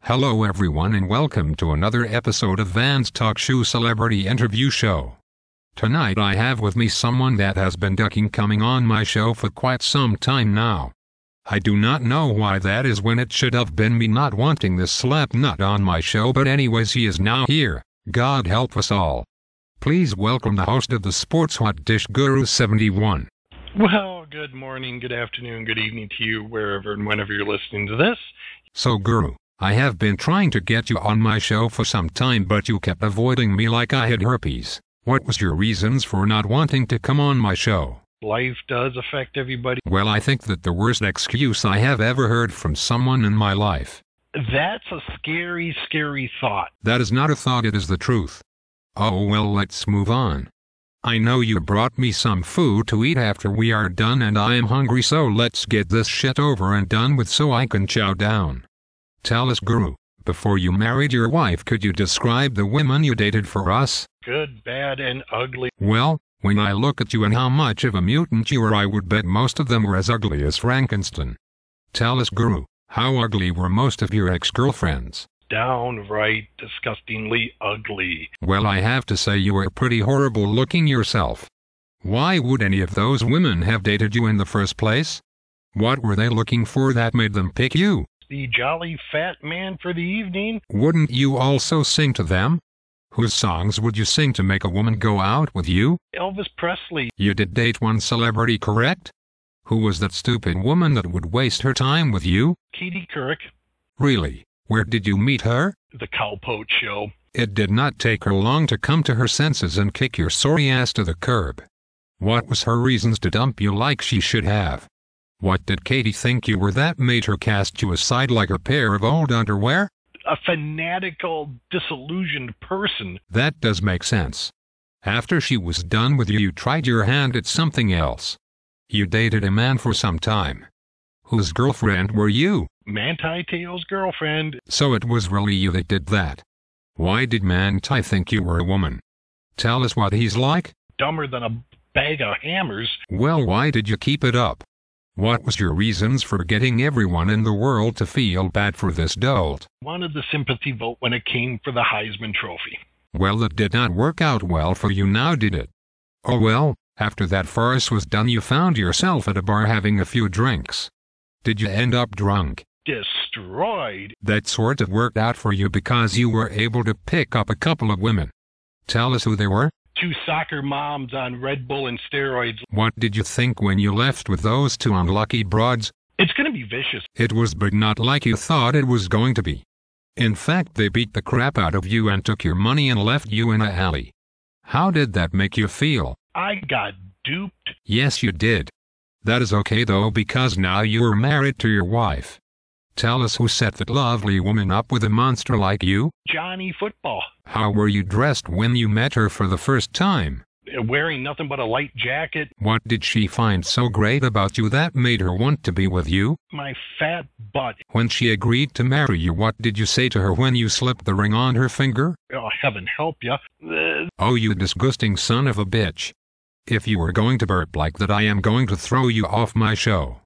Hello everyone and welcome to another episode of Van's Talk Show Celebrity Interview Show. Tonight I have with me someone that has been ducking coming on my show for quite some time now. I do not know why that is when it should have been me not wanting this slap nut on my show, but anyways he is now here. God help us all. Please welcome the host of the Sports Hotdish Guru71. Well, good morning, good afternoon, good evening to you, wherever and whenever you're listening to this. So Guru, I have been trying to get you on my show for some time, but you kept avoiding me like I had herpes. What was your reasons for not wanting to come on my show? Life does affect everybody. Well, I think that the worst excuse I have ever heard from someone in my life. That's a scary, scary thought. That is not a thought, it is the truth. Oh well, let's move on. I know you brought me some food to eat after we are done and I am hungry, so let's get this shit over and done with so I can chow down. Tell us, Guru, before you married your wife, could you describe the women you dated for us? Good, bad, and ugly. Well, when I look at you and how much of a mutant you are, I would bet most of them were as ugly as Frankenstein. Tell us, Guru, how ugly were most of your ex-girlfriends? Downright disgustingly ugly. Well, I have to say you were pretty horrible looking yourself. Why would any of those women have dated you in the first place? What were they looking for that made them pick you? The jolly fat man for the evening. Wouldn't you also sing to them? Whose songs would you sing to make a woman go out with you? Elvis Presley. You did date one celebrity, correct? Who was that stupid woman that would waste her time with you? Katie Couric. Really? Where did you meet her? The Cowpoat Show. It did not take her long to come to her senses and kick your sorry ass to the curb. What was her reasons to dump you like she should have? What did Katie think you were that made her cast you aside like a pair of old underwear? A fanatical, disillusioned person. That does make sense. After she was done with you, you tried your hand at something else. You dated a man for some time. Whose girlfriend were you? Manti Te'o's girlfriend. So it was really you that did that. Why did Manti think you were a woman? Tell us what he's like. Dumber than a bag of hammers. Well, why did you keep it up? What was your reasons for getting everyone in the world to feel bad for this dolt? Wanted the sympathy vote when it came for the Heisman Trophy. Well, that did not work out well for you now, did it? Oh well, after that farce was done, you found yourself at a bar having a few drinks. Did you end up drunk? Destroyed. That sort of worked out for you because you were able to pick up a couple of women. Tell us who they were. 2 soccer moms on Red Bull and steroids. What did you think when you left with those 2 unlucky broads? It's going to be vicious. It was, but not like you thought it was going to be. In fact, they beat the crap out of you and took your money and left you in a alley. How did that make you feel? I got duped. Yes, you did. That is okay though, because now you are married to your wife. Tell us who set that lovely woman up with a monster like you? Johnny Football. How were you dressed when you met her for the first time? Wearing nothing but a light jacket. What did she find so great about you that made her want to be with you? My fat butt. When she agreed to marry you, what did you say to her when you slipped the ring on her finger? Oh, heaven help ya. Oh, you disgusting son of a bitch. If you are going to burp like that, I am going to throw you off my show.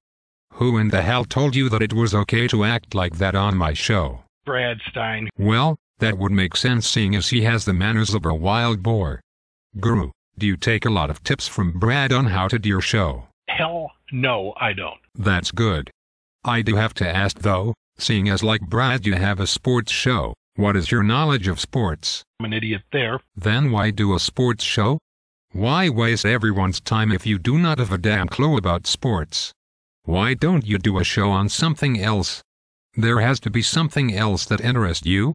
Who in the hell told you that it was okay to act like that on my show? Brad Stein. Well, that would make sense seeing as he has the manners of a wild boar. Guru, do you take a lot of tips from Brad on how to do your show? Hell no, I don't. That's good. I do have to ask though, seeing as like Brad you have a sports show, what is your knowledge of sports? I'm an idiot there. Then why do a sports show? Why waste everyone's time if you do not have a damn clue about sports? Why don't you do a show on something else? There has to be something else that interests you.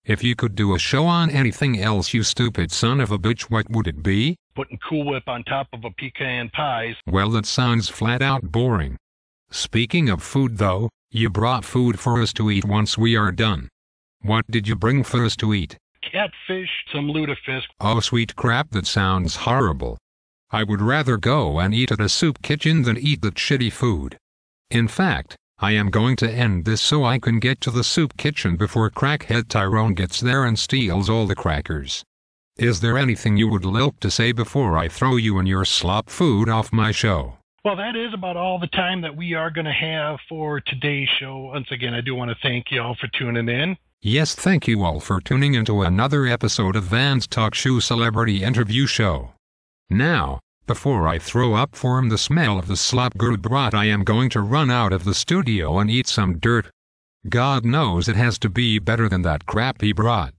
If you could do a show on anything else, you stupid son of a bitch, what would it be? Putting Cool Whip on top of a pecan pies. Well, that sounds flat out boring. Speaking of food though, you brought food for us to eat once we are done. What did you bring for us to eat? Catfish, some lutefisk. Oh sweet crap, that sounds horrible. I would rather go and eat at a soup kitchen than eat that shitty food. In fact, I am going to end this so I can get to the soup kitchen before crackhead Tyrone gets there and steals all the crackers. Is there anything you would like to say before I throw you and your slop food off my show? Well, that is about all the time that we are going to have for today's show. Once again, I do want to thank you all for tuning in. Yes, thank you all for tuning into another episode of Van's Talk Shoe Celebrity Interview Show. Now, before I throw up from the smell of the slop Guru brought, I am going to run out of the studio and eat some dirt. God knows it has to be better than that crap he brought.